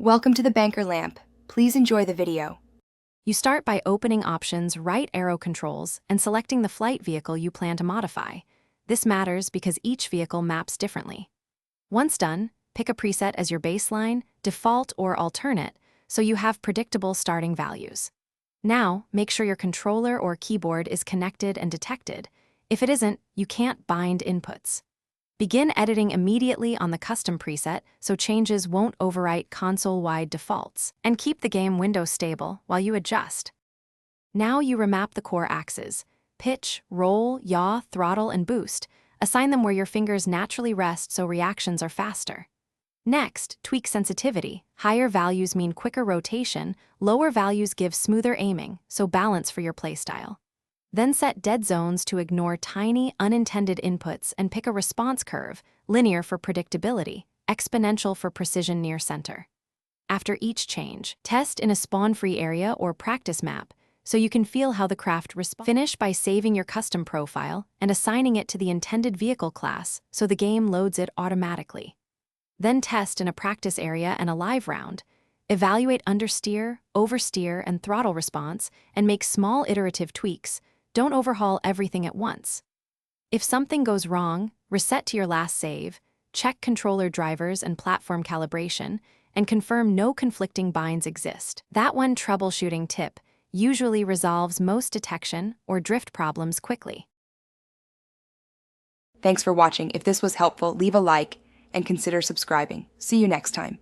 Welcome to the banker lamp. Please enjoy the video. You start by opening Options, right arrow controls, and selecting the flight vehicle you plan to modify. This matters because each vehicle maps differently. Once done, pick a preset as your baseline, default, or alternate, so you have predictable starting values. Now, make sure your controller or keyboard is connected and detected. If it isn't, you can't bind inputs. Begin editing immediately on the custom preset so changes won't overwrite console-wide defaults, and keep the game window stable while you adjust. Now you remap the core axes: pitch, roll, yaw, throttle, and boost. Assign them where your fingers naturally rest so reactions are faster. Next, tweak sensitivity. Higher values mean quicker rotation, lower values give smoother aiming, so balance for your playstyle. Then set dead zones to ignore tiny, unintended inputs and pick a response curve, linear for predictability, exponential for precision near center. After each change, test in a spawn-free area or practice map so you can feel how the craft responds. Finish by saving your custom profile and assigning it to the intended vehicle class so the game loads it automatically. Then test in a practice area and a live round. Evaluate understeer, oversteer, and throttle response and make small iterative tweaks. Don't overhaul everything at once. If something goes wrong, reset to your last save, check controller drivers and platform calibration, and confirm no conflicting binds exist. That one troubleshooting tip usually resolves most detection or drift problems quickly. Thanks for watching. If this was helpful, leave a like and consider subscribing. See you next time.